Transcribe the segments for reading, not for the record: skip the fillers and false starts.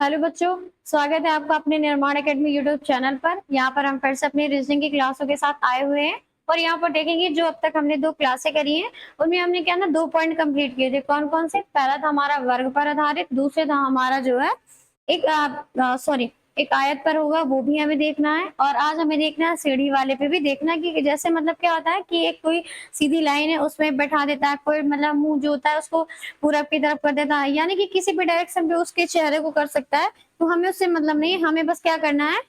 Hello बच्चों, स्वागत है आपका अपने निर्माण एकेडमी यूट्यूब चैनल पर। यहाँ पर हम फिर से अपनी रीजनिंग की क्लासों के साथ आए हुए हैं और यहाँ पर देखेंगे जो अब तक हमने 2 क्लासें करी हैं, उनमें हमने क्या ना 2 पॉइंट कंप्लीट किए थे। कौन-कौन से? पहला था हमारा वर्ग पर आधारित, दूसरे था हमारा जो है एक आयत पर होगा, वो भी हमें देखना है और आज हमें देखना है सीढ़ी वाले पे भी देखना कि जैसे मतलब क्या होता है कि एक कोई सीधी लाइन है उसमें बैठा देता है, कोई मतलब मुँह जो होता है उसको पूरब की तरफ कर देता है, यानी कि किसी भी डायरेक्शन पे उसके चेहरे को कर सकता है। तो हमें उससे मतलब नहीं है, हमें बस क्या करना है,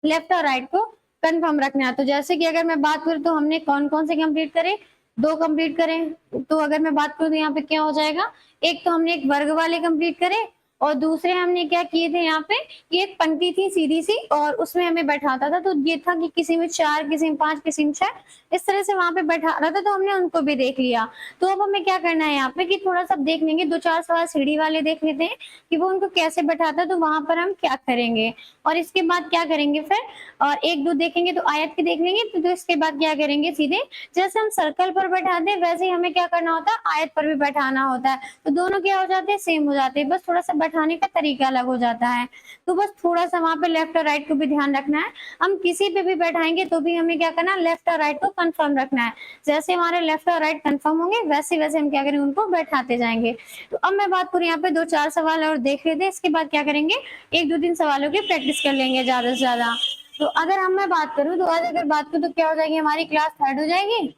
लेफ्ट और राइट को कंफर्म रखना है। तो जैसे कि अगर मैं बात करूँ तो हमने कौन-कौन से कंप्लीट करे? 2 कंप्लीट करे। तो अगर मैं बात करूँ तो यहाँ पे क्या हो जाएगा? एक तो हमने एक वर्ग वाले कंप्लीट करे और दूसरे हमने क्या किए थे यहाँ पे, कि एक पंक्ति थी सीधी-सी और उसमें हमें बैठाता था। तो ये था कि किसी में 4, किसी में 5, किसी में 6 इस तरह से वहाँ पे बैठा रहा था, तो हमने उनको भी देख लिया। तो अब हमें क्या करना है यहाँ पे कि थोड़ा-सा देख लेंगे, 2-4 सवाल सीढ़ी वाले देख लेते हैं कि वो उनको कैसे बैठाता है, तो वहाँ पर हम क्या करेंगे। और इसके बाद क्या करेंगे फिर, और 1-2 देखेंगे तो आयत के देख लेंगे, तो इसके बाद क्या करेंगे, सीधे जैसे हम सर्कल पर बैठाते हैं वैसे ही हमें क्या करना होता है, आयत पर भी बैठाना होता है। तो दोनों क्या हो जाते हैं, सेम हो जाते हैं, बस थोड़ा-सा बैठाने का तरीका अलग हो जाता है। तो बस थोड़ा-सा वहाँ पे लेफ्ट और राइट को भी ध्यान रखना है। हम किसी पे भी बैठाएँगे तो भी हमें क्या करना है, लेफ्ट और राइट को कन्फर्म रखना है। जैसे हमारे लेफ्ट और राइट कन्फर्म होंगे वैसे-वैसे हम क्या करेंगे, उनको बैठाते जाएँगे। तो अब मैं बात करूँ यहाँ पे 2-4 सवाल और देख लेते हैं, इसके बाद क्या करेंगे, 1-2-3 सवालों की प्रैक्टिस कर लेंगे ज़्यादा से ज़्यादा। तो अगर हम मैं बात करूँ तो आज अगर बात करूँ तो क्या हो जाएगी, हमारी क्लास थर्ड हो जाएगी।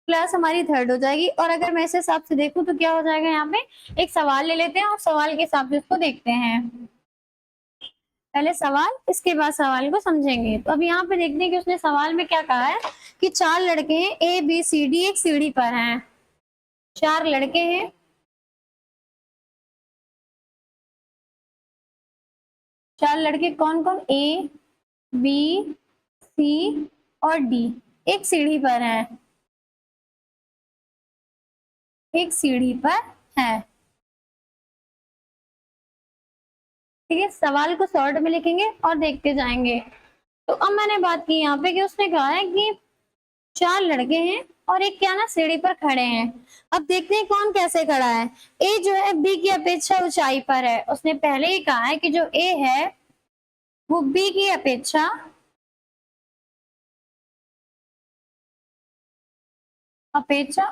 क्लास हमारी थर्ड हो जाएगी और अगर मैं इस हिसाब से देखूँ तो क्या हो जाएगा, यहाँ पे एक सवाल ले लेते हैं और सवाल के हिसाब से उसको देखते हैं। पहले सवाल, इसके बाद सवाल को समझेंगे। तो अब यहाँ पे देखते हैं कि उसने सवाल में क्या कहा है कि 4 लड़के हैं, ए, बी, सी, डी एक सीढ़ी पर हैं। 4 लड़के हैं, 4 लड़के कौन-कौन? ए, बी, सी और डी एक सीढ़ी पर हैं, एक सीढ़ी पर है। ठीक है, सवाल को शॉर्ट में लिखेंगे और देखते जाएंगे। तो अब मैंने बात की यहाँ पे कि उसने कहा है कि 4 लड़के हैं और एक क्या ना सीढ़ी पर खड़े हैं। अब देखते हैं कौन कैसे खड़ा है। ए जो है बी की अपेक्षा ऊंचाई पर है। उसने पहले ही कहा है कि जो ए है वो बी की अपेक्षा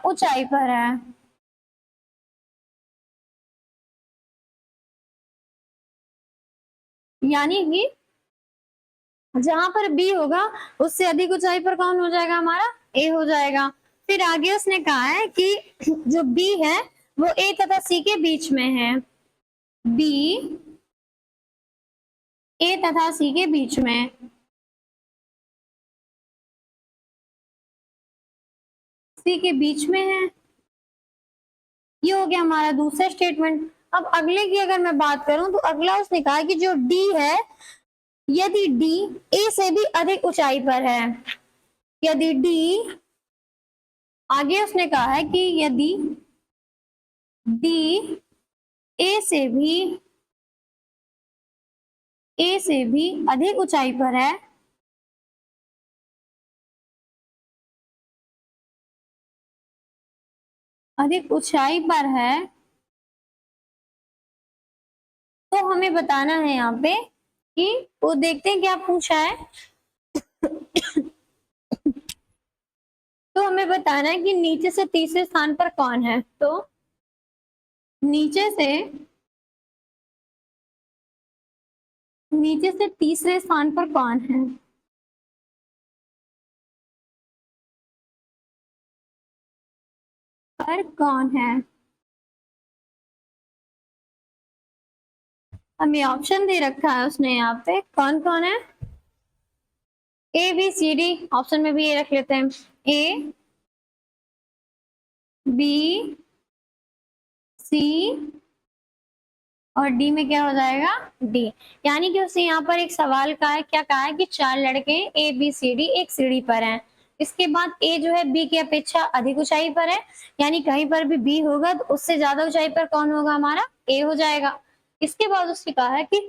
ऊंचाई पर है। यानी कि जहां पर बी होगा उससे अधिक ऊंचाई पर कौन हो जाएगा, हमारा ए हो जाएगा। फिर आगे उसने कहा है कि जो बी है वो ए तथा सी के बीच में है। बी ए तथा सी के बीच में, सी के बीच में है। ये हो गया हमारा दूसरा स्टेटमेंट। अब अगले की अगर मैं बात करूं तो अगला उसने कहा कि जो डी है, यदि डी ए से भी अधिक ऊंचाई पर है, यदि डी, आगे उसने कहा है कि यदि डी ए से भी अधिक ऊंचाई पर है, अधिक ऊंचाई पर है, तो हमें बताना है यहाँ पे कि वो देखते हैं क्या पूछा है। तो हमें बताना है कि नीचे से तीसरे स्थान पर कौन है। तो नीचे से तीसरे स्थान पर कौन है, पर कौन है। हमें ऑप्शन दे रखा है उसने यहाँ पे, कौन कौन है, A B C D. Option में भी ये रख लेते हैं, ए बी सी और डी में क्या हो जाएगा, डी। यानी कि उसने यहाँ पर एक सवाल का है, क्या कहा है कि 4 लड़के ए बी सी डी एक सीढ़ी पर हैं। इसके बाद ए जो है बी की अपेक्षा अधिक ऊंचाई पर है, यानी कहीं पर भी बी होगा तो उससे ज्यादा ऊंचाई पर कौन होगा, हमारा ए हो जाएगा। इसके बाद उसने कहा है कि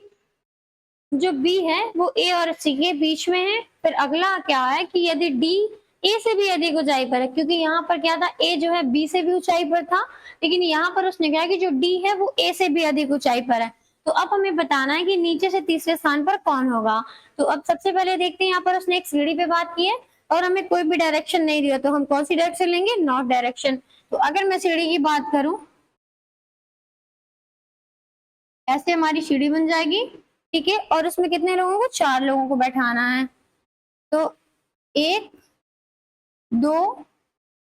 जो बी है वो ए और सी के बीच में है। फिर अगला क्या है कि यदि डी ए से भी अधिक ऊंचाई पर है, क्योंकि यहाँ पर क्या था, ए जो है बी से भी ऊंचाई पर था, लेकिन यहाँ पर उसने कहा कि जो डी है वो ए से भी अधिक ऊंचाई पर है। तो अब हमें बताना है कि नीचे से तीसरे स्थान पर कौन होगा। तो अब सबसे पहले देखते हैं, यहाँ पर उसने एक सीढ़ी पे बात की है और हमें कोई भी डायरेक्शन नहीं दिया, तो हम कौन सी डायरेक्शन लेंगे, नॉर्थ डायरेक्शन। तो अगर मैं सीढ़ी की बात करूं, ऐसे हमारी सीढ़ी बन जाएगी, ठीक है, और उसमें कितने लोगों को, 4 लोगों को बैठाना है। तो 1 2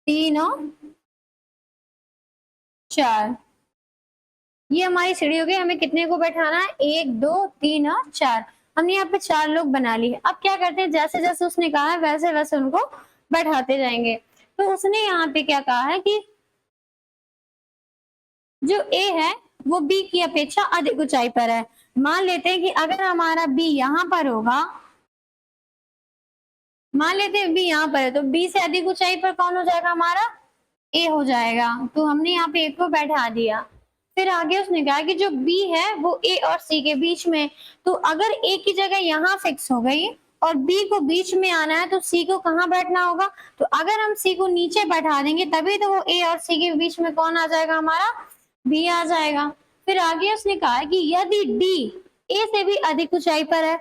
3 और 4, ये हमारी सीढ़ी हो गई। हमें कितने को बैठाना है, 1 2 3 और 4। हमने यहाँ पे 4 लोग बना लिए। अब क्या करते हैं, जैसे जैसे उसने कहा है वैसे वैसे उनको बैठाते जाएंगे। तो उसने यहाँ पे क्या कहा है कि जो ए है वो बी की अपेक्षा अधिक ऊंचाई पर है। मान लेते हैं कि अगर हमारा बी यहाँ पर होगा, मान लेते हैं बी यहाँ पर है, तो बी से अधिक ऊंचाई पर कौन हो जाएगा, हमारा ए हो जाएगा। तो हमने यहाँ पे ए को बैठा दिया। फिर आगे उसने कहा कि जो बी है वो ए और सी के बीच में, तो अगर ए की जगह यहाँ फिक्स हो गई और बी को बीच में आना है, तो सी को कहाँ बैठना होगा। तो अगर हम सी को नीचे बैठा देंगे तभी तो वो ए और सी के बीच में कौन आ जाएगा, हमारा बी आ जाएगा। फिर आगे उसने कहा कि यदि डी ए से भी अधिक ऊंचाई पर है,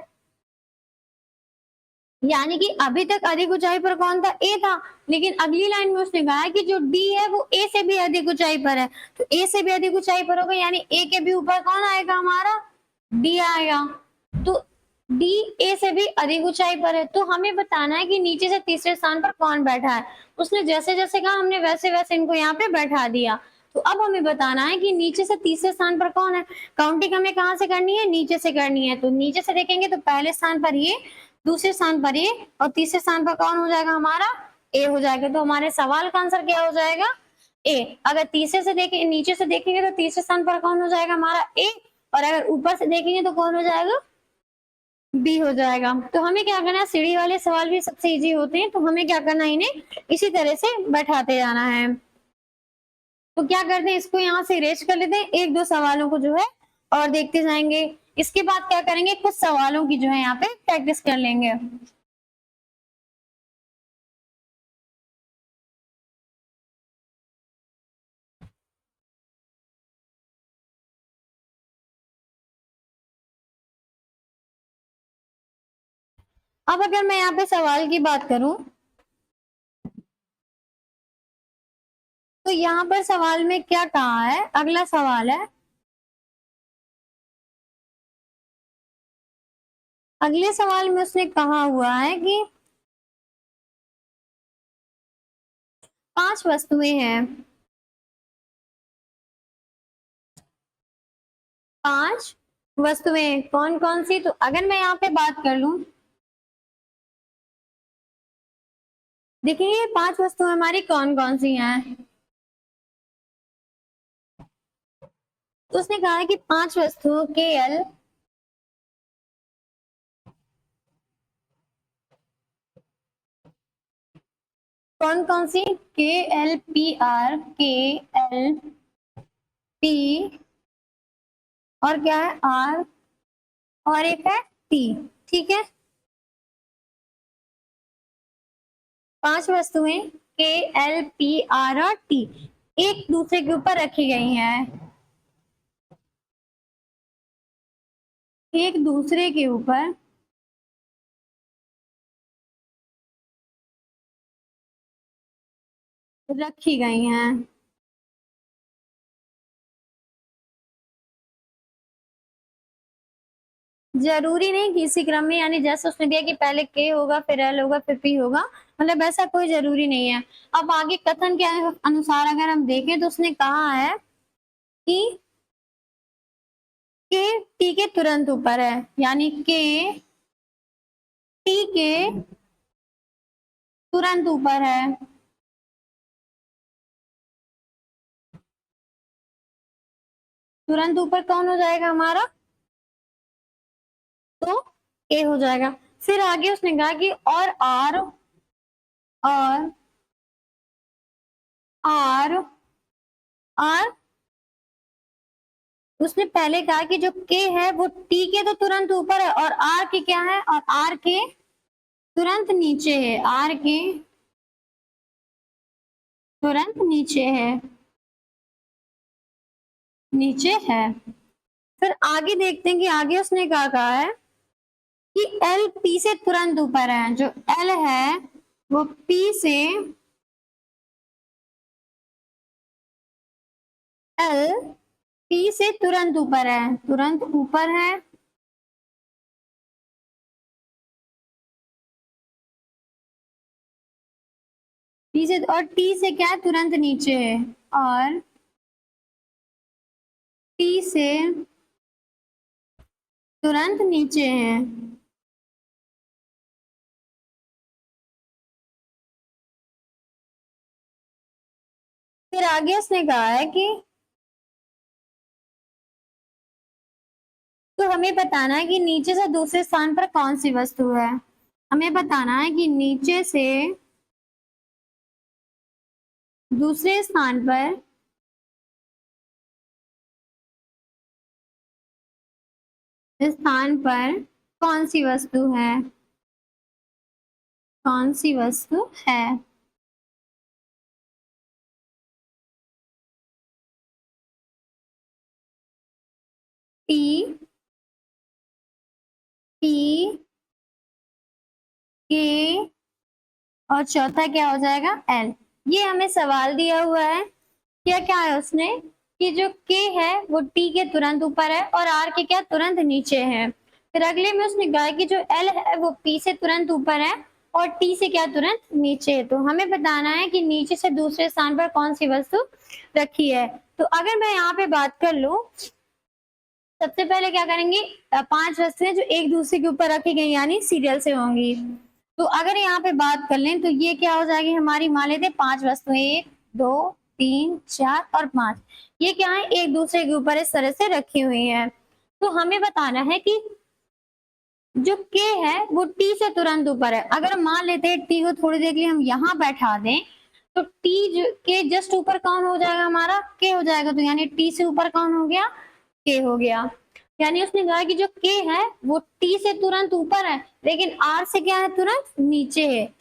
यानी कि अभी तक अधिक ऊंचाई पर कौन था, ए था, लेकिन अगली लाइन में उसने कहा है कि जो डी है वो ए से भी अधिक ऊंचाई पर है। तो ए से भी अधिक ऊंचाई पर होगा, यानी ए के भी ऊपर कौन आएगा, हमारा डी आएगा। तो डी ए से भी अधिक ऊंचाई पर है। तो हमें बताना है कि नीचे से तीसरे स्थान पर कौन बैठा है। उसने जैसे जैसे कहा हमने वैसे वैसे इनको यहाँ पे बैठा दिया। तो अब हमें बताना है कि नीचे से तीसरे स्थान पर कौन है। काउंटिंग हमें कहाँ से करनी है, नीचे से करनी है। तो नीचे से देखेंगे तो पहले स्थान पर ये, दूसरे स्थान पर ये, और तीसरे स्थान पर कौन हो जाएगा, हमारा ए हो जाएगा। तो हमारे सवाल का आंसर क्या हो जाएगा, ए। अगर तीसरे से देखें, नीचे से देखेंगे तो तीसरे स्थान पर कौन हो जाएगा, हमारा ए, और अगर ऊपर से देखेंगे तो कौन हो जाएगा, बी हो जाएगा। तो हमें क्या करना है, सीढ़ी वाले सवाल भी सबसे इजी होते हैं, तो हमें क्या करना है, इन्हें इसी तरह से बैठाते जाना है। तो क्या करते हैं, इसको यहाँ से इरेज कर लेते हैं, 1-2 सवालों को जो है और देखते जाएंगे। इसके बाद क्या करेंगे, कुछ सवालों की जो है यहाँ पे प्रैक्टिस कर लेंगे। अब अगर मैं यहाँ पे सवाल की बात करूं, तो यहाँ पर सवाल में क्या कहा है, अगला सवाल है, अगले सवाल में उसने कहा हुआ है कि 5 वस्तुएं हैं, 5 वस्तुएं कौन कौन सी। तो अगर मैं यहाँ पे बात कर लूं, देखिए ये 5 वस्तुएं हमारी कौन कौन सी हैं। तो उसने कहा है कि 5 वस्तुओं के एल, कौन कौन सी, के एल पी आर, के एल पी, और क्या है, आर, और एक है टी, ठीक है। 5 वस्तुएं के एल पी आर और टी एक दूसरे के ऊपर रखी गई हैं, एक दूसरे के ऊपर रखी गई हैं। जरूरी नहीं कि इसी क्रम में, यानी जैसे उसने दिया कि पहले के होगा फिर एल होगा फिर पी होगा, मतलब ऐसा कोई जरूरी नहीं है। अब आगे कथन के अनुसार अगर हम देखें तो उसने कहा है कि के टी के तुरंत ऊपर है, यानी के टी के तुरंत ऊपर है। तुरंत ऊपर कौन हो जाएगा, हमारा तो ए हो जाएगा। फिर आगे उसने कहा कि और और आर आर उसने पहले कहा कि जो के है वो टी के तो तुरंत ऊपर है, और आर के क्या है, और आर के तुरंत नीचे है, आर के तुरंत नीचे है, नीचे है। फिर आगे देखते हैं कि आगे उसने क्या कहा है कि एल पी से तुरंत ऊपर है। जो एल है वो एल पी से तुरंत ऊपर है, तुरंत ऊपर है। पी से और टी से क्या है, तुरंत नीचे है। और टी से तुरंत नीचे है। फिर आगे उसने कहा है कि तो हमें बताना है कि नीचे से दूसरे स्थान पर कौन सी वस्तु है। हमें बताना है कि नीचे से दूसरे स्थान पर कौन सी वस्तु है, कौन सी वस्तु है। टी, पी, के और चौथा क्या हो जाएगा, एल। ये हमें सवाल दिया हुआ है। क्या क्या है उसने कि जो के है वो टी के तुरंत ऊपर है और आर के क्या तुरंत नीचे है। फिर अगले में उसने कहा कि जो एल है वो पी से तुरंत ऊपर है और टी से क्या तुरंत नीचे है। तो हमें बताना है कि नीचे से दूसरे स्थान पर कौन सी वस्तु रखी है। तो अगर मैं यहाँ पे बात कर लूं, सबसे पहले क्या करेंगे, 5 वस्तुएं जो एक दूसरे के ऊपर रखी गई यानी सीरियल से होंगी। तो अगर यहाँ पे बात कर लें तो ये क्या हो जाएगी हमारी, मान लेते 5 वस्तुएं, 1, 2, 3, 4 और 5। ये क्या है, एक दूसरे के ऊपर इस तरह से रखी हुई है। तो हमें बताना है कि जो के है वो टी से तुरंत ऊपर है। अगर मान लेते हैं टी को थोड़ी देर के लिए हम यहाँ बैठा दें तो टी के जस्ट ऊपर कौन हो जाएगा, हमारा के हो जाएगा। तो यानी टी से ऊपर कौन हो गया, के हो गया। यानी उसने कहा कि जो के है वो टी से तुरंत ऊपर है लेकिन आर से क्या है, तुरंत नीचे है।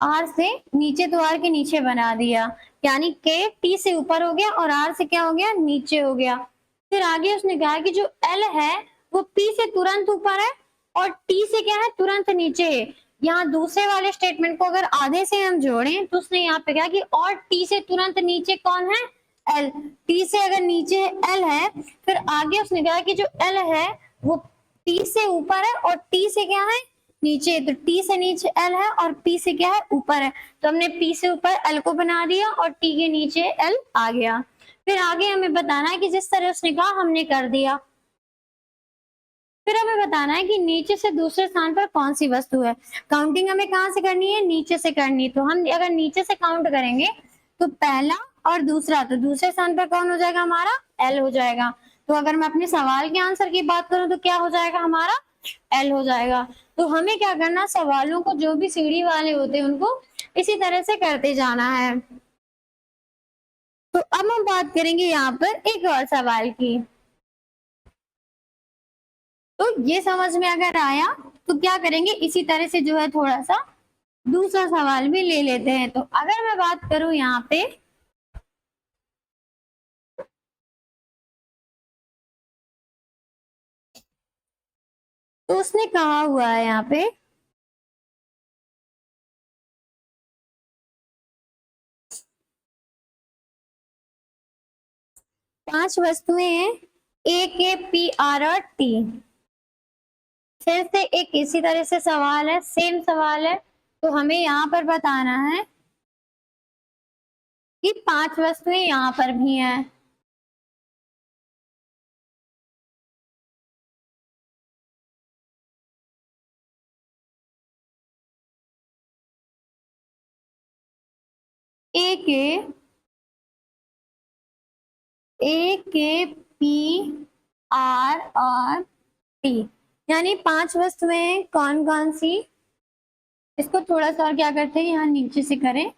आर से नीचे, तो आर के नीचे बना दिया, यानी के टी से ऊपर हो गया और आर से क्या हो गया, नीचे हो गया। फिर आगे उसने कहा कि जो एल है वो पी से तुरंत ऊपर है और टी से क्या है, तुरंत नीचे है। यहाँ दूसरे वाले स्टेटमेंट को अगर आधे से हम जोड़ें तो उसने यहाँ पे कहा कि और टी से तुरंत नीचे कौन है, एल। टी से अगर नीचे एल है, फिर आगे उसने कहा कि जो एल है वो टी से ऊपर है और टी से क्या है, नीचे। तो टी से नीचे एल है और पी से क्या है, ऊपर है। तो हमने पी से ऊपर एल को बना दिया और टी के नीचे एल आ गया। फिर आगे हमें बताना है कि जिस तरह उसने कहा हमने कर दिया। फिर हमें बताना है कि नीचे से दूसरे स्थान पर कौन सी वस्तु है। काउंटिंग हमें कहाँ से करनी है, नीचे से करनी है। तो हम अगर नीचे से काउंट करेंगे तो पहला और दूसरा, तो दूसरे स्थान पर कौन हो जाएगा हमारा, एल हो जाएगा। तो अगर मैं अपने सवाल के आंसर की बात करूं तो क्या हो जाएगा हमारा, एल हो जाएगा। तो हमें क्या करना, सवालों को जो भी सीढ़ी वाले होते हैं उनको इसी तरह से करते जाना है। तो अब हम बात करेंगे यहाँ पर एक और सवाल की। तो ये समझ में अगर आया तो क्या करेंगे, इसी तरह से जो है थोड़ा सा दूसरा सवाल भी ले लेते हैं। तो अगर मैं बात करूं यहाँ पे, तो उसने कहा हुआ है यहाँ पे 5 वस्तुएं हैं, ए के पी आर और टी। फिर से एक इसी तरह से सवाल है, सेम सवाल है। तो हमें यहाँ पर बताना है कि 5 वस्तुएं यहाँ पर भी हैं। ए के पी आर और टी, यानी 5 वस्तुएं कौन कौन सी। इसको थोड़ा सा और क्या करते हैं, यहाँ नीचे से करें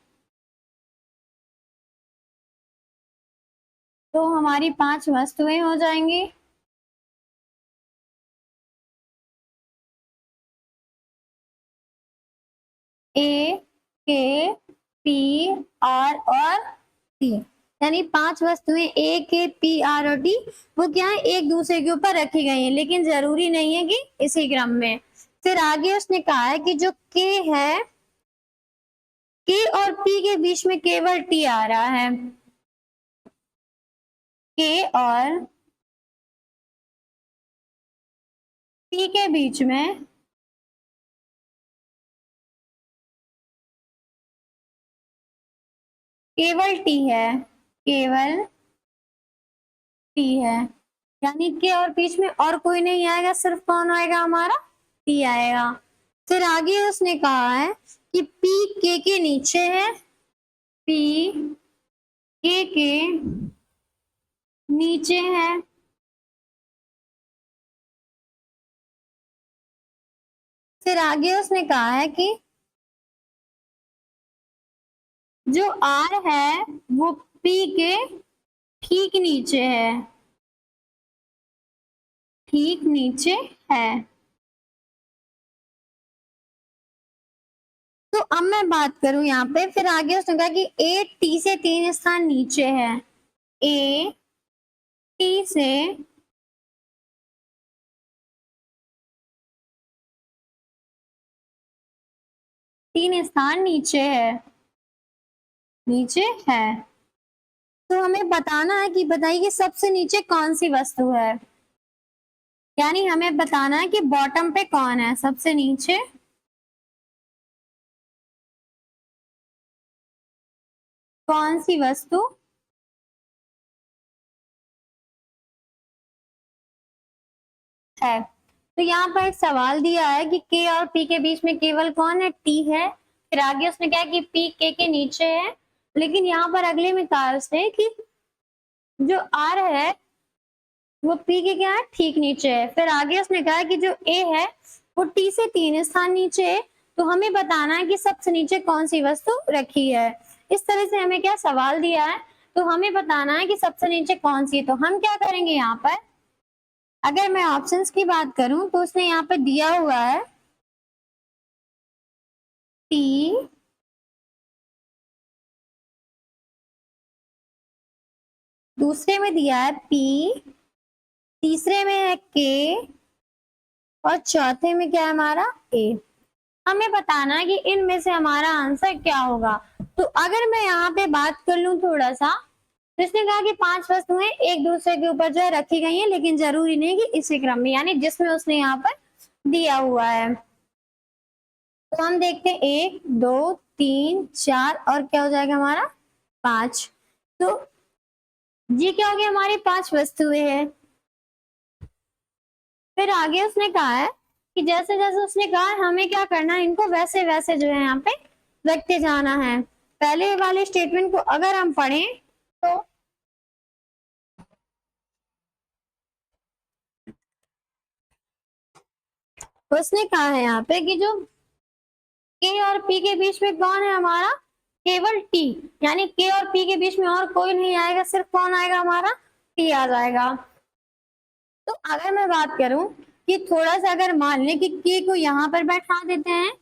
तो हमारी 5 वस्तुएं हो जाएंगी। ए के पी, आर और टी, यानी 5 वस्तुएं ए, के, पी, आर और टी वो क्या है एक दूसरे के ऊपर रखी गई हैं, लेकिन जरूरी नहीं है कि इसी क्रम में। फिर आगे उसने कहा है कि जो के है, के और पी के बीच में केवल टी आ रहा है। के और पी के बीच में केवल टी है, केवल टी है, यानी के और बीच में और कोई नहीं आएगा, सिर्फ कौन आएगा हमारा, टी आएगा। फिर आगे उसने कहा है कि पी के नीचे है, पी के नीचे है। फिर आगे उसने कहा है कि जो आर है वो पी के ठीक नीचे है, ठीक नीचे है। तो अब मैं बात करूं यहाँ पे, फिर आगे उसने कहा कि ए टी से 3 स्थान नीचे है, ए टी से 3 स्थान नीचे है, नीचे है। तो हमें बताना है कि बताइए कि सबसे नीचे कौन सी वस्तु है, यानी हमें बताना है कि बॉटम पे कौन है सबसे नीचे, कौन सी वस्तु है। तो यहाँ पर एक सवाल दिया है कि के और पी के बीच में केवल कौन है, टी है। फिर आगे उसने कहा कि पी के नीचे है, लेकिन यहाँ पर अगले में कहा उसने कि जो आर है वो पी के क्या है, ठीक नीचे है। फिर आगे उसने कहा कि जो ए है वो टी से 3 स्थान नीचे है। तो हमें बताना है कि सबसे नीचे कौन सी वस्तु रखी है। इस तरह से हमें क्या सवाल दिया है, तो हमें बताना है कि सबसे नीचे कौन सी है। तो हम क्या करेंगे यहाँ पर, अगर मैं ऑप्शंस की बात करूं तो उसने यहाँ पर दिया हुआ है टी, दूसरे में दिया है पी, तीसरे में है के और चौथे में क्या है हमारा ए। हमें बताना है कि इनमें से हमारा आंसर क्या होगा। तो अगर मैं यहाँ पे बात कर लूं थोड़ा सा, तो इसने कहा कि 5 वस्तुएं एक दूसरे के ऊपर जो है रखी गई हैं, लेकिन जरूरी नहीं कि इसी क्रम में, यानी जिसमें उसने यहाँ पर दिया हुआ है। तो हम देखते हैं 1 2 3 4 और क्या हो जाएगा हमारा 5। तो ये क्या हो गया, हमारी 5 वस्तुएं हैं। फिर आगे उसने कहा है कि जैसे जैसे उसने कहा है हमें क्या करना है, इनको वैसे वैसे जो है यहाँ पे रखते जाना है। पहले वाले स्टेटमेंट को अगर हम पढ़ें तो उसने कहा है यहाँ पे कि जो के और पी के बीच में कौन है हमारा, केवल टी, यानी के और पी के बीच में और कोई नहीं आएगा, सिर्फ कौन आएगा हमारा, टी आ जाएगा। तो अगर मैं बात करूं कि थोड़ा सा अगर मान लें कि के को यहाँ पर बैठा देते हैं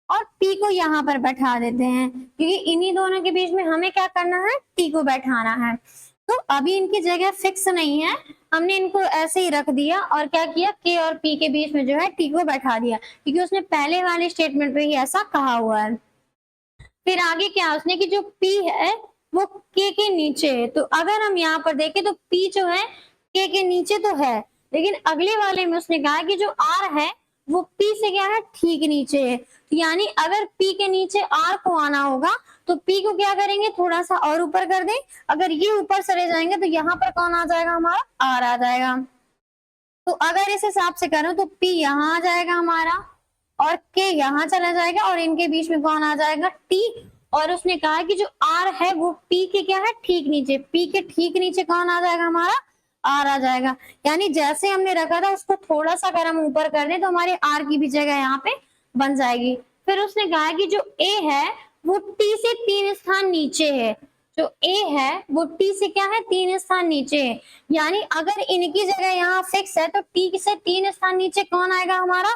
और पी को यहाँ पर बैठा देते हैं, क्योंकि इन्हीं दोनों के बीच में हमें क्या करना है, टी को बैठाना है। तो अभी इनकी जगह फिक्स नहीं है, हमने इनको ऐसे ही रख दिया और क्या किया, के और पी के बीच में जो है टी को बैठा दिया, क्योंकि उसने पहले वाले स्टेटमेंट पे ही ऐसा कहा हुआ है। फिर आगे क्या उसने कि जो P है वो के नीचे है। तो अगर हम यहाँ पर देखें तो P जो है के नीचे तो है, लेकिन अगले वाले में उसने कहा कि जो R है वो P से क्या है, ठीक नीचे है। तो यानी अगर P के नीचे R को आना होगा तो P को क्या करेंगे, थोड़ा सा और ऊपर कर दें। अगर ये ऊपर चले जाएंगे तो यहाँ पर कौन आ जाएगा, हमारा R आ जाएगा। तो अगर इस हिसाब से करो तो P यहाँ आ जाएगा हमारा और के यहाँ चला जाएगा और इनके बीच में कौन आ जाएगा, टी। और उसने कहा कि जो आर है वो पी के क्या है, ठीक नीचे, पी के ठीक नीचे कौन आ जाएगा, हमारा आर आ जाएगा। यानी जैसे हमने रखा था उसको थोड़ा सा अगर हम ऊपर कर दें तो हमारे आर की भी जगह यहाँ पे बन जाएगी। फिर उसने कहा कि जो ए है वो टी से 3 स्थान नीचे है, जो ए है वो टी से क्या है, 3 स्थान नीचे है। यानी अगर इनकी जगह यहाँ फिक्स है तो टी से 3 स्थान नीचे कौन आएगा, हमारा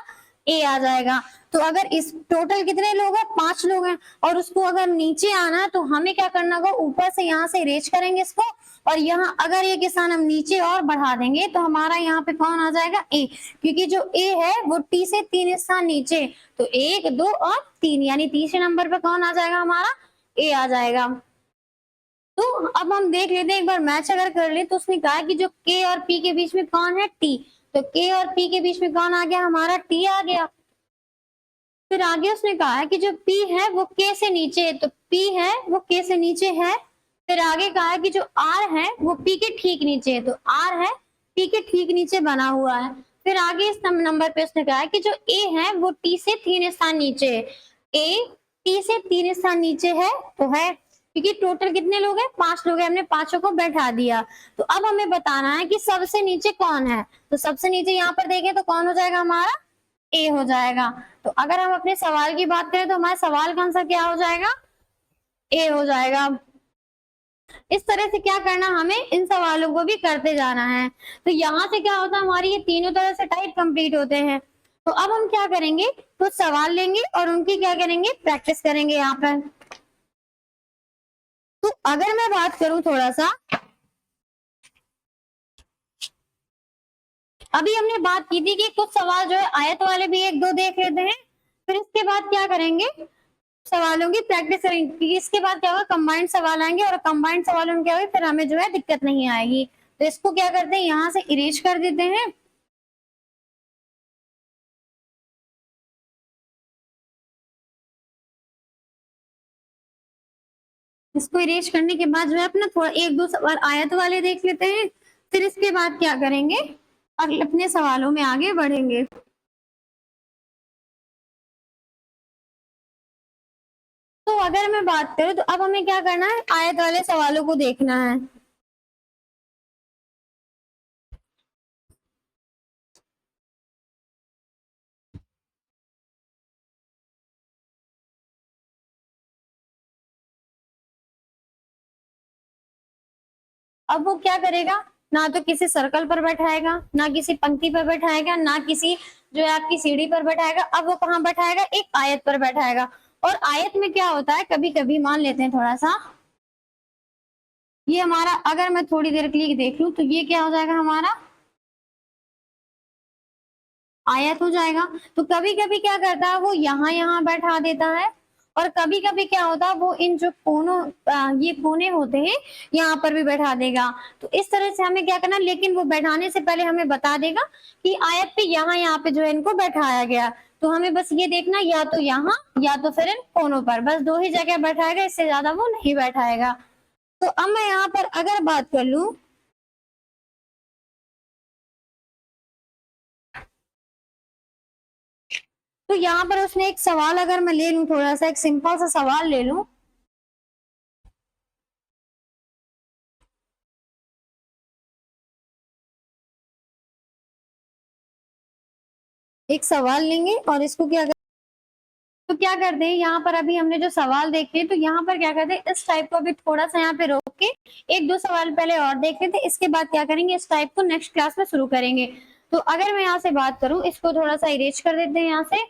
ए आ जाएगा। तो अगर इस टोटल कितने लोग हैं, 5 लोग हैं, और उसको अगर नीचे आना है तो हमें क्या करना होगा, ऊपर से यहाँ से रेज करेंगे इसको, और यहाँ अगर ये किसान हम नीचे और बढ़ा देंगे तो हमारा यहाँ पे कौन आ जाएगा, ए, क्योंकि जो ए है वो टी से 3 स्थान नीचे, तो 1 2 और 3, यानी तीसरे नंबर पे कौन आ जाएगा, हमारा ए आ जाएगा। तो अब हम देख लेते हैं, एक बार मैच अगर कर ले तो उसने कहा कि जो के और पी के बीच में कौन है, टी, तो के और पी के बीच में कौन आ गया, हमारा टी आ गया। फिर आगे उसने कहा है कि जो P है वो K से नीचे है, तो P है वो K से नीचे है। फिर आगे कहा है कि जो R है वो P के ठीक नीचे है, तो R है P के ठीक नीचे बना हुआ है। फिर आगे इस नंबर पे उसने कहा है कि जो A है वो T से 3 स्थान नीचे है, A T से 3 स्थान नीचे है, तो है, क्योंकि टोटल कितने लोग हैं, 5 लोग हैं, हमने पांचों को बैठा दिया। तो अब हमें बताना है कि सबसे नीचे कौन है, तो सबसे नीचे यहाँ पर देखें तो कौन हो जाएगा, हमारा ए हो जाएगा। तो अगर हम अपने सवाल की बात करें तो हमारा सवाल का आंसर क्या हो जाएगा, ए हो जाएगा। इस तरह से क्या करना, हमें इन सवालों को भी करते जाना है। तो यहाँ से क्या होता है, हमारी ये तीनों तरह से टाइप कंप्लीट होते हैं। तो अब हम क्या करेंगे, कुछ सवाल लेंगे और उनकी क्या करेंगे, प्रैक्टिस करेंगे यहाँ पर। तो अगर मैं बात करूं थोड़ा सा, अभी हमने बात की थी कि कुछ सवाल जो है आयत वाले भी 1 2 देख लेते हैं, फिर इसके बाद क्या करेंगे, सवालों की प्रैक्टिस करेंगे, क्योंकि इसके बाद क्या होगा, कंबाइंड सवाल आएंगे, और कंबाइंड सवालों में क्या होगा, फिर हमें जो है दिक्कत नहीं आएगी। तो इसको क्या करते हैं, यहाँ से इरेज कर देते हैं। इसको इरेज करने के बाद जो है अपना थोड़ा 1 2 सवाल आयत वाले देख लेते हैं, फिर इसके बाद क्या करेंगे, और अपने सवालों में आगे बढ़ेंगे। तो अगर मैं बात करूं तो अब हमें क्या करना है, आयत वाले सवालों को देखना है। अब वो क्या करेगा, ना तो किसी सर्कल पर बैठाएगा, ना किसी पंक्ति पर बैठाएगा, ना किसी जो है आपकी सीढ़ी पर बैठाएगा। अब वो कहाँ बैठाएगा, एक आयत पर बैठाएगा। और आयत में क्या होता है, कभी कभी मान लेते हैं थोड़ा सा, ये हमारा, अगर मैं थोड़ी देर के लिए देख लूं तो ये क्या हो जाएगा, हमारा आयत हो जाएगा। तो कभी कभी क्या करता है, वो यहाँ यहाँ बैठा देता है, और कभी कभी क्या होता है, वो इन जो कोनों, ये कोने होते हैं, यहाँ पर भी बैठा देगा। तो इस तरह से हमें क्या करना, लेकिन वो बैठाने से पहले हमें बता देगा कि आयत पे यहाँ पे जो है इनको बैठाया गया। तो हमें बस ये देखना, या तो यहाँ या तो फिर इन कोनों पर, बस 2 ही जगह बैठाएगा, इससे ज्यादा वो नहीं बैठाएगा। तो अब मैं यहाँ पर अगर बात कर लूं, तो यहाँ पर उसने एक सवाल अगर मैं ले लूं, थोड़ा सा एक सिंपल सा सवाल ले लूं, एक सवाल लेंगे और इसको क्या कर, तो क्या करते हैं, यहाँ पर अभी हमने जो सवाल देखे तो यहाँ पर क्या करते हैं, इस टाइप को अभी थोड़ा सा यहाँ पे रोक के 1 2 सवाल पहले और देख लेते हैं, इसके बाद क्या करेंगे, इस टाइप को नेक्स्ट क्लास में शुरू करेंगे। तो अगर मैं यहाँ से बात करूं, इसको थोड़ा सा इरेज कर देते हैं यहाँ से।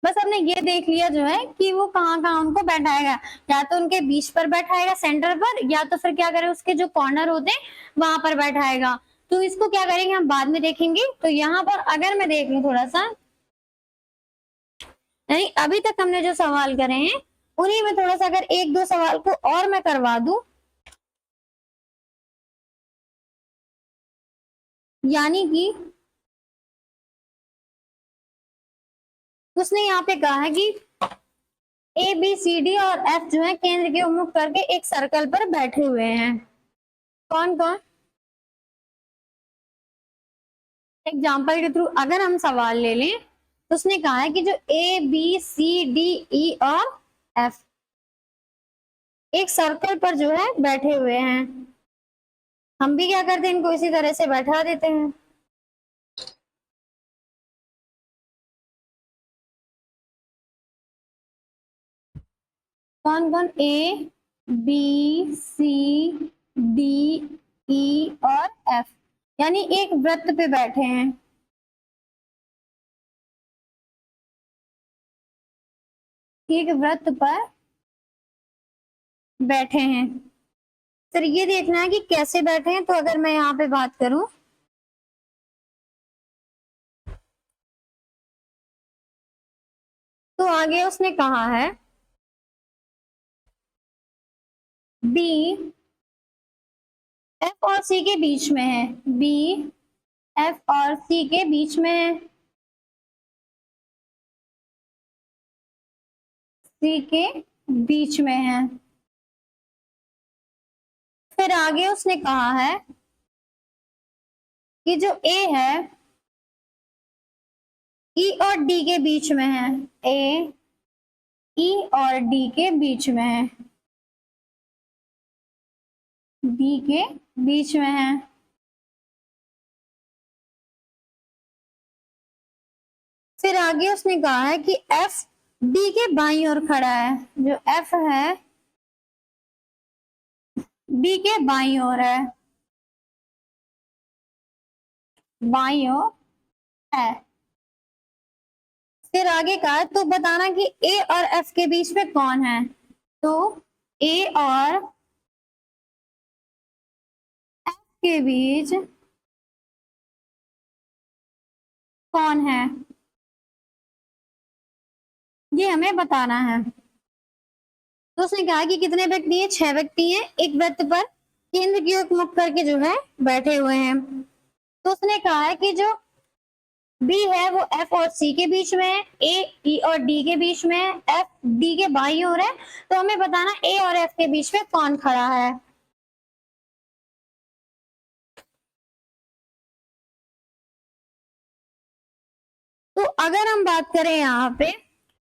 बस हमने ये देख लिया जो है कि वो कहाँ कहाँ उनको बैठाएगा, या तो उनके बीच पर बैठाएगा सेंटर पर, या तो फिर क्या करे, उसके जो कॉर्नर होते हैं वहां पर बैठाएगा। तो इसको क्या करेंगे, हम बाद में देखेंगे। तो यहाँ पर अगर मैं देख लूं थोड़ा सा, यानी अभी तक हमने जो सवाल करे हैं उन्हीं में थोड़ा सा अगर 1 2 सवाल को और मैं करवा दूं, यानी कि उसने यहाँ पे कहा है कि ए बी सी डी और एफ जो है केंद्र के उन्मुख करके एक सर्कल पर बैठे हुए हैं। कौन कौन, एग्जाम्पल के थ्रू अगर हम सवाल ले लें तो उसने कहा है कि जो ए बी सी डी ई और एफ एक सर्कल पर जो है बैठे हुए हैं। हम भी क्या करते हैं, इनको इसी तरह से बैठा देते हैं। कौन कौन, ए बी सी डी ई और एफ, यानी एक वृत्त पे बैठे हैं। एक व्रत पर बैठे हैं। फिर ये देखना है कि कैसे बैठे हैं। तो अगर मैं यहाँ पे बात करूं, तो आगे उसने कहा है बी एफ और सी के बीच में है। बी एफ और सी के बीच में है। सी के बीच में है। फिर आगे उसने कहा है कि जो ए है ई और डी के बीच में है। ए ई और डी के बीच में है। डी के बीच में है। फिर आगे उसने कहा है कि एफ डी के बाईं ओर खड़ा है। जो एफ है डी के बाईं ओर है। बाईं ओर है। फिर आगे कहा तो बताना कि ए और एफ के बीच में कौन है। तो ए और एफ के बीच कौन है, ये हमें बताना है। तो उसने कहा कि कितने व्यक्ति हैं, 6 व्यक्ति हैं, एक वृत्त पर केंद्र की ओर मुख करके जो है बैठे हुए हैं। तो उसने कहा है कि जो बी है वो एफ और सी के बीच में है, ए ई और डी के बीच में है, एफ डी के बाईं ओर है। तो हमें बताना ए और एफ के बीच में कौन खड़ा है। तो अगर हम बात करें यहाँ पे,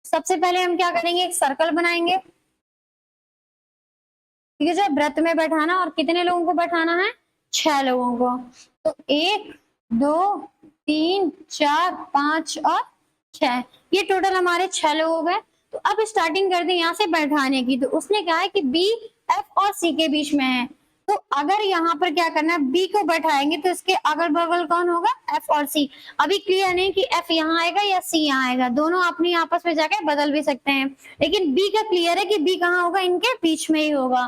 सबसे पहले हम क्या करेंगे, एक सर्कल बनाएंगे। ठीक है, जो व्रत में बैठाना, और कितने लोगों को बैठाना है, 6 लोगों को। तो 1 2 3 4 5 और 6, ये टोटल हमारे 6 लोग हो गए। तो अब स्टार्टिंग कर दी यहाँ से बैठाने की। तो उसने कहा है कि बी एफ और सी के बीच में है। तो अगर यहाँ पर क्या करना है, बी को बैठाएंगे तो इसके अगल बगल कौन होगा, एफ और सी। अभी क्लियर नहीं कि एफ यहाँ आएगा या सी यहाँ आएगा, दोनों अपनी आपस में जाके बदल भी सकते हैं, लेकिन बी का क्लियर है कि बी कहाँ होगा, इनके बीच में ही होगा।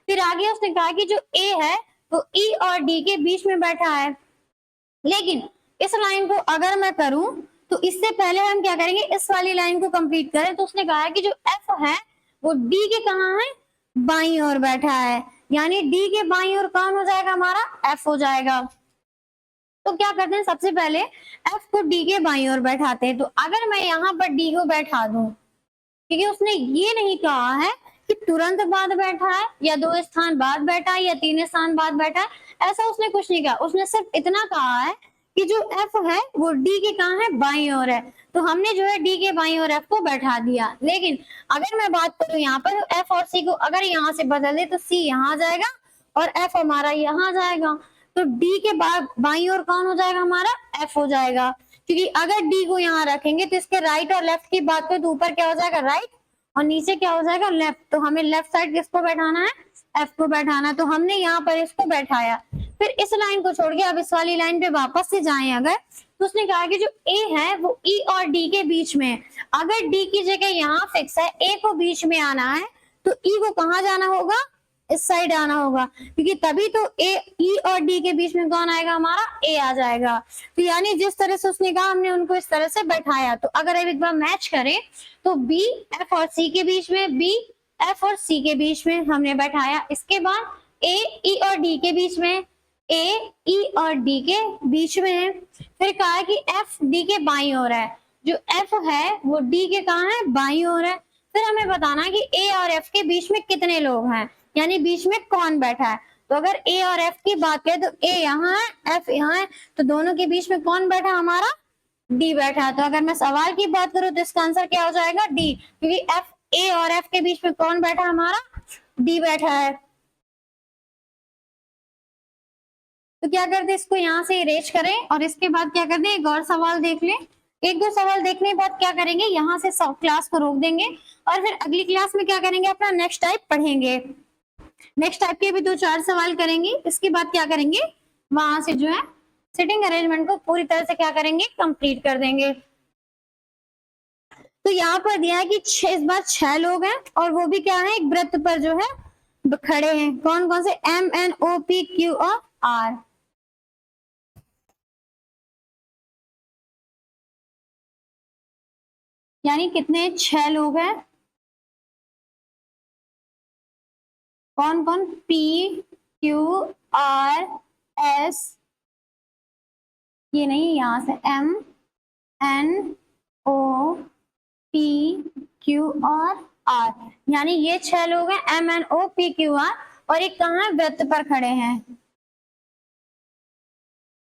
फिर आगे उसने कहा कि जो ए है वो ई और डी के बीच में बैठा है। लेकिन इस लाइन को अगर मैं करूं तो इससे पहले हम क्या करेंगे, इस वाली लाइन को कंप्लीट करें। तो उसने कहा है कि जो एफ है वो डी के कहाँ है, बाईं ओर बैठा है, यानी डी के बाईं ओर कौन हो जाएगा, हमारा एफ हो जाएगा। तो क्या करते हैं, सबसे पहले एफ को डी के बाईं ओर बैठाते हैं। तो अगर मैं यहाँ पर डी को बैठा दूं, क्योंकि उसने ये नहीं कहा है कि तुरंत बाद बैठा है या 2 स्थान बाद बैठा है या 3 स्थान बाद बैठा है, ऐसा उसने कुछ नहीं कहा। उसने सिर्फ इतना कहा है कि जो एफ है वो डी के कहाँ है, बाईं ओर है। तो हमने जो है डी के बाईं ओर एफ को बैठा दिया। लेकिन अगर मैं बात करूं यहाँ पर, एफ और सी को अगर यहाँ से बदल दे तो सी यहाँ आ जाएगा और एफ हमारा यहाँ जाएगा। तो डी के बाईं ओर कौन हो जाएगा, हमारा एफ हो जाएगा। क्योंकि अगर डी को यहाँ रखेंगे तो इसके राइट और लेफ्ट की बात करें तो ऊपर क्या हो जाएगा, राइट, और नीचे क्या हो जाएगा, लेफ्ट। तो हमें लेफ्ट साइड किसको बैठाना है, एफ को बैठाना है। तो हमने यहाँ पर इसको बैठाया। फिर इस लाइन को छोड़ के अब इस वाली लाइन पे वापस से जाएं अगर, तो उसने कहा कि जो ए है वो ई और डी के बीच में है। अगर डी की जगह यहाँ फिक्स है, ए को बीच में आना है, तो ई को कहाँ जाना होगा, इस साइड आना होगा, क्योंकि तभी तो ए ई और डी के बीच में कौन आएगा, हमारा ए आ जाएगा। तो यानी जिस तरह से उसने कहा हमने उनको इस तरह से बैठाया। तो अगर अब एक बार मैच करें तो बी एफ और सी के बीच में, बी एफ और सी के बीच में हमने बैठाया। इसके बाद ए ई और डी के बीच में, ए ई और डी के बीच में है। फिर कहा है कि एफ डी के बाईं ओर है। जो एफ है वो डी के कहाँ है, बाईं ओर है। फिर हमें बताना है कि ए और एफ के बीच में कितने लोग हैं, यानी बीच में कौन बैठा है। तो अगर ए और एफ की बात करें तो ए यहाँ है, एफ यहाँ है, तो दोनों के बीच में कौन बैठा, हमारा डी बैठा है। तो अगर मैं सवाल की बात करूं तो इसका आंसर क्या हो जाएगा, डी, क्योंकि एफ ए और एफ के बीच में कौन बैठा, हमारा डी बैठा है। तो क्या करते, इसको यहाँ से इरेज करें और इसके बाद क्या करते हैं, एक और सवाल देख लें। एक दो सवाल देखने के बाद क्या करेंगे, यहाँ से क्लास को रोक देंगे और फिर अगली क्लास में क्या करेंगे, अपना नेक्स्ट टाइप पढ़ेंगे। नेक्स्ट टाइप के भी 2-4 सवाल करेंगे। इसके बाद क्या करेंगे, वहां से जो है सिटिंग अरेंजमेंट को पूरी तरह से क्या करेंगे, कंप्लीट कर देंगे। तो तो यहाँ पर दिया है कि इस बार 6 लोग हैं और वो भी क्या है, एक वृत्त पर जो है खड़े हैं। कौन कौन से? M N O P Q और R। यानी कितने? 6 लोग हैं। कौन कौन? P Q R S, ये नहीं, यहां से M N O P Q और R, यानी ये 6 लोग हैं M N O P Q R, और एक कहाँ है? वृत्त पर खड़े हैं।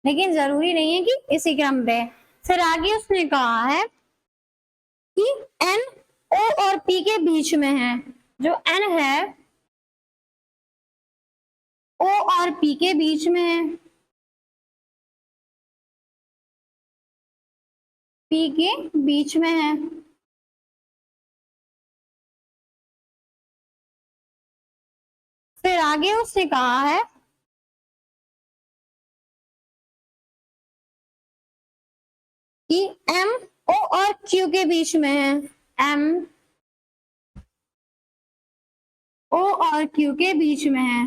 लेकिन जरूरी नहीं है कि इसी क्रम पे। फिर आगे उसने कहा है कि N O और P के बीच में है। जो N है O और P के बीच में है, P के बीच में है। फिर आगे उसने कहा है कि M O और Q के बीच में है। M O और Q के बीच में है।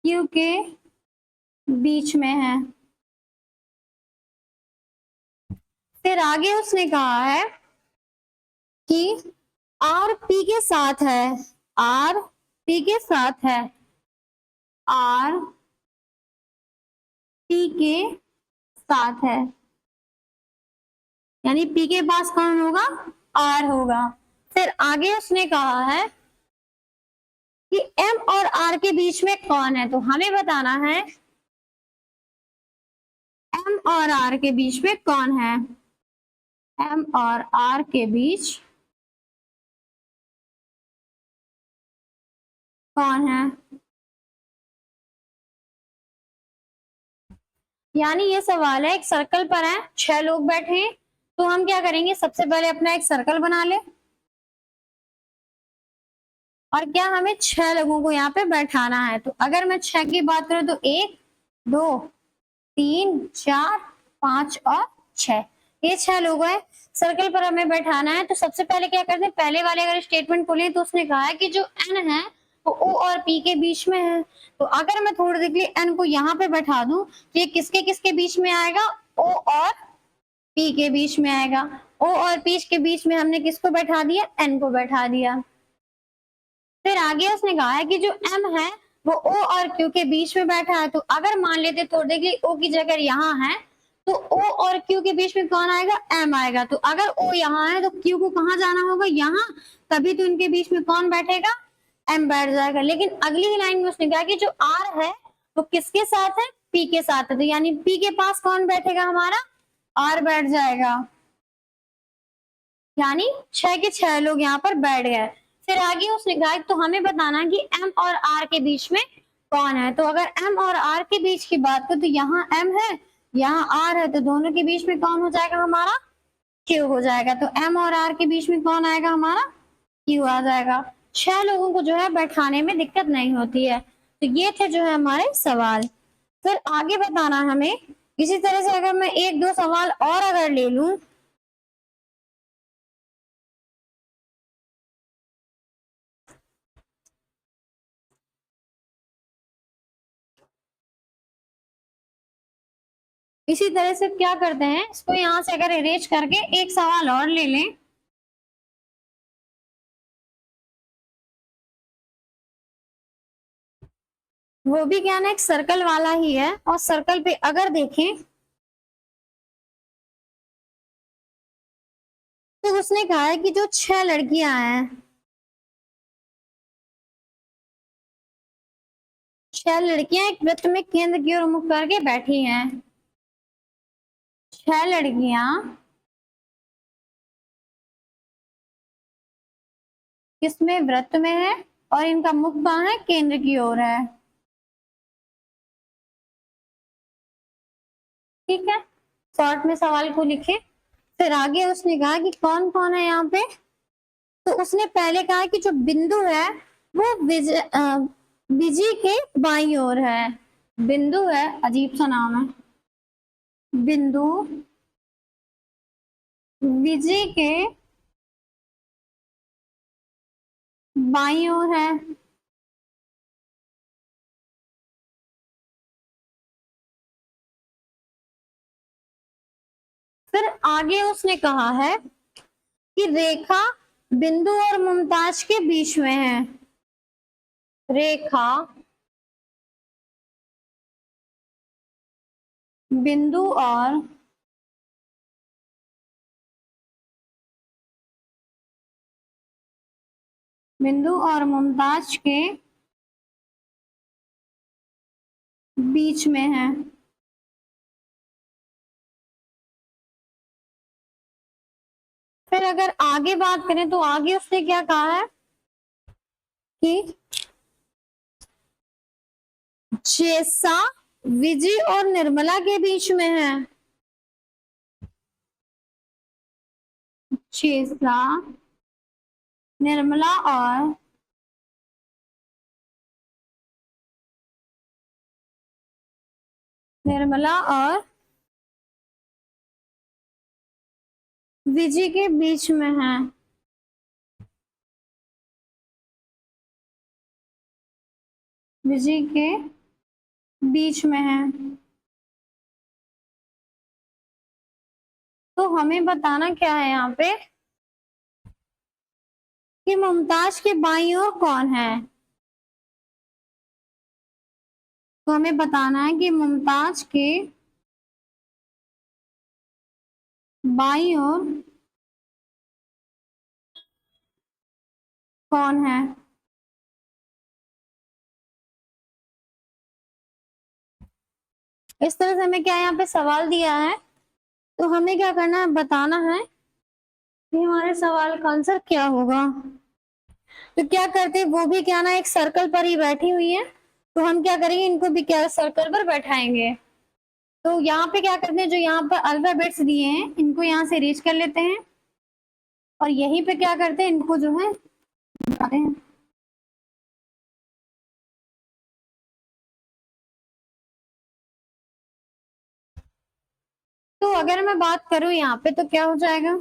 Q के बीच में है। फिर आगे उसने कहा है कि R P के साथ है। R P के साथ है। R P के साथ है, यानी P के पास कौन होगा? R होगा। फिर आगे उसने कहा है कि M और R के बीच में कौन है, तो हमें बताना है M और R के बीच में कौन है। M और R के बीच कौन है? यानी ये सवाल है, एक सर्कल पर है, 6 लोग बैठे हैं, तो हम क्या करेंगे? सबसे पहले अपना एक सर्कल बना ले, और क्या हमें 6 लोगों को यहाँ पे बैठाना है। तो अगर मैं 6 की बात करूं तो 1 2 3 4 5 और 6, ये 6 लोग हैं। सर्कल पर हमें बैठाना है, तो सबसे पहले क्या करते हैं? पहले वाले अगर स्टेटमेंट खोलें तो उसने कहा है कि जो n है वो O और P के बीच में है। तो अगर मैं थोड़ी देर के लिए n को यहाँ पे बैठा दूं तो ये किसके किसके बीच में आएगा? O और P के बीच में आएगा। O और P के बीच में हमने किसको बैठा दिया? n को बैठा दिया। फिर आगे उसने कहा है कि जो M है वो O और Q के बीच में बैठा है। तो अगर मान लेते थोड़ी देर के लिए O की जगह यहाँ है, तो O और Q के बीच में कौन आएगा? M आएगा। तो अगर O यहाँ है तो Q को कहाँ जाना होगा? यहाँ, तभी तो इनके बीच में कौन बैठेगा? M बैठ जाएगा। लेकिन अगली ही लाइन में उसने कहा कि जो R है वो किसके साथ है? P के साथ है। तो यानी P के पास कौन बैठेगा? हमारा R बैठ जाएगा। यानी 6 के 6 लोग यहाँ पर बैठ गए। फिर आगे उसने कहा तो हमें बताना कि M और R के बीच में कौन है। तो अगर M और R के बीच की बात करें तो यहाँ M है, यहाँ R है, तो दोनों के बीच में कौन हो जाएगा? हमारा Q हो जाएगा। तो M और R के बीच में कौन आएगा? हमारा Q आ जाएगा। 6 लोगों को जो है बैठाने में दिक्कत नहीं होती है। तो ये थे जो है हमारे सवाल। फिर आगे बताना हमें, इसी तरह से अगर मैं 1-2 सवाल और अगर ले लूं, इसी तरह से क्या करते हैं, इसको यहाँ से अगर अरेंज करके एक सवाल और ले लें। वो भी क्या ना, एक सर्कल वाला ही है, और सर्कल पे अगर देखें तो उसने कहा है कि जो 6 लड़कियां हैं, 6 लड़कियां एक वृत्त में केंद्र की ओर मुख करके बैठी हैं। 6 लड़कियां किसमें? वृत्त में है, और इनका मुख कहाँ है? केंद्र की ओर है। ठीक है, शॉर्ट में सवाल को लिखे। फिर आगे उसने कहा कि कौन कौन है यहाँ पे। तो उसने पहले कहा कि जो बिंदु है वो विजय के बाईं ओर है। बिंदु है, अजीब सा नाम है, बिंदु विजय के बाईं ओर है। फिर आगे उसने कहा है कि रेखा बिंदु और मुमताज के बीच में है। रेखा बिंदु और मुमताज के बीच में है। फिर अगर आगे बात करें तो आगे उसने क्या कहा है कि जैसा विजय और निर्मला के बीच में है, जैसा निर्मला और विजय के बीच में है। विजय के बीच में है। तो हमें बताना क्या है यहाँ पे कि मुमताज के बाईं ओर कौन है। तो हमें बताना है कि मुमताज के बाईं ओर कौन है। इस तरह से हमें क्या यहाँ पे सवाल दिया है, तो हमें क्या करना है, बताना है कि हमारे सवाल का आंसर क्या होगा। तो क्या करते हैं, वो भी क्या ना एक सर्कल पर ही बैठी हुई है, तो हम क्या करेंगे, इनको भी क्या सर्कल पर बैठाएंगे। तो यहाँ पे क्या करते हैं, जो यहाँ पर अल्फाबेट्स दिए हैं इनको यहाँ से रीच कर लेते हैं और यहीं पे क्या करते हैं, इनको जो है बताते हैं। तो अगर मैं बात करूं यहाँ पे तो क्या हो जाएगा,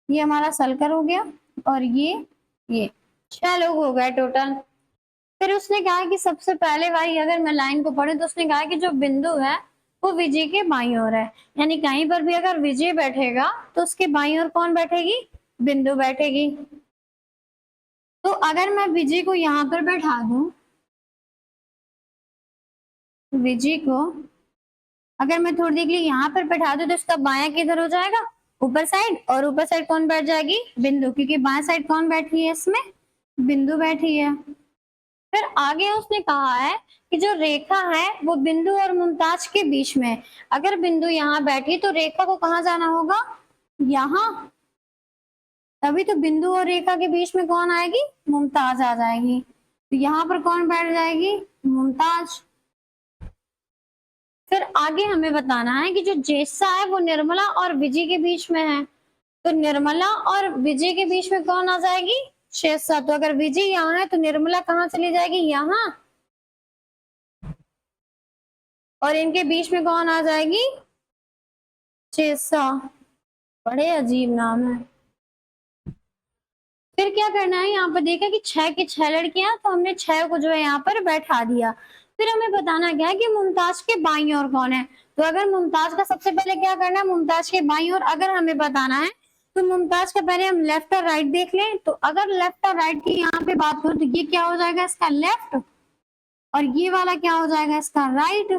ये हमारा सर्कल हो गया और ये 6 लोग हो गए टोटल। फिर उसने कहा कि सबसे पहले भाई अगर मैं लाइन को पढ़ूं तो उसने कहा कि जो बिंदु है वो विजय के बाईं ओर है, यानी कहीं पर भी अगर विजय बैठेगा तो उसके बाईं ओर कौन बैठेगी, बिंदु बैठेगी। तो अगर मैं विजय को यहाँ पर बैठा दूं, विजय को अगर मैं थोड़ी देर के लिए यहाँ पर बैठा दूं तो इसका बायां किधर हो जाएगा, ऊपर साइड, और ऊपर साइड कौन बैठ जाएगी, बिंदु, क्योंकि बाएं साइड कौन बैठी है इसमें, बिंदु बैठी है। फिर आगे उसने कहा है कि जो रेखा है वो बिंदु और मुमताज के बीच में है। अगर बिंदु यहाँ बैठी तो रेखा को कहाँ जाना होगा, यहाँ, तभी तो बिंदु और रेखा के बीच में कौन आएगी, मुमताज आ जाएगी। तो यहाँ पर कौन बैठ जाएगी, मुमताज। फिर आगे हमें बताना है कि जो जेसा है वो निर्मला और विजय के बीच में है, तो निर्मला और विजय के बीच में कौन आ जाएगी, शेषा। तो अगर विजय यहाँ है तो निर्मला कहाँ चली जाएगी, यहाँ, और इनके बीच में कौन आ जाएगी, शेषा। बड़े अजीब नाम है। फिर क्या करना है, यहाँ पर देखा कि 6 की 6 लड़कियां, तो हमने 6 को जो है यहाँ पर बैठा दिया। फिर हमें बताना क्या है कि मुमताज के बाईं ओर कौन है। तो अगर मुमताज का सबसे पहले क्या करना है, मुमताज के बाईं ओर अगर हमें बताना है तो मुमताज का पहले हम लेफ्ट और राइट देख लें। तो अगर लेफ्ट और राइट की यहाँ पे बात करूं तो ये क्या हो जाएगा, इसका लेफ्ट, और ये वाला क्या हो जाएगा, इसका राइट।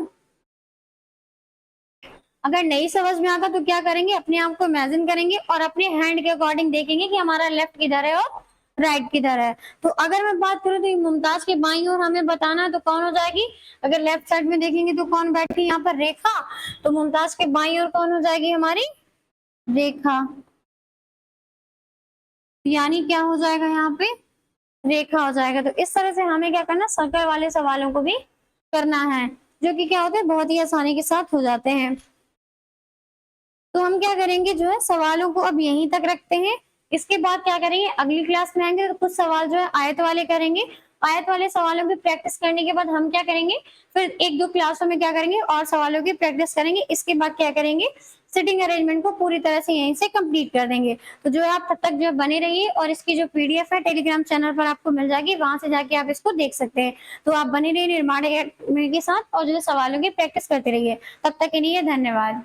अगर नहीं समझ में आता तो क्या करेंगे, अपने आप को इमेजिन करेंगे और अपने हैंड के अकॉर्डिंग देखेंगे कि हमारा लेफ्ट किधर है और राइट किधर है। तो अगर मैं बात करूं तो मुमताज के बाईं ओर हमें बताना है तो कौन हो जाएगी, अगर लेफ्ट साइड में देखेंगे तो कौन बैठी है यहाँ पर, रेखा। तो मुमताज के बाईं ओर कौन हो जाएगी, हमारी रेखा। यानी क्या हो जाएगा, यहाँ पे रेखा हो जाएगा। तो इस तरह से हमें क्या करना, सर्कल वाले सवालों को भी करना है, जो कि क्या होते हैं, बहुत ही आसानी के साथ हो जाते हैं। तो हम क्या करेंगे, जो है सवालों को अब यहीं तक रखते हैं। इसके बाद क्या करेंगे, अगली क्लास में आएंगे तो कुछ सवाल जो है आयत वाले करेंगे आयत वाले सवालों की प्रैक्टिस करने के बाद हम क्या करेंगे, फिर 1-2 क्लासों में क्या करेंगे और सवालों की प्रैक्टिस करेंगे। इसके बाद क्या करेंगे, सिटिंग अरेंजमेंट को पूरी तरह से यहीं से कंप्लीट कर देंगे। तो जो है आप तब तक जो है बने रहिए और इसकी जो पीडीएफ है टेलीग्राम चैनल पर आपको मिल जाएगी, वहाँ से जाके आप इसको देख सकते हैं। तो आप बने रहिए निर्माण अकेडमी के साथ और जो है सवालों की प्रैक्टिस करते रहिए। तब तक के लिए धन्यवाद।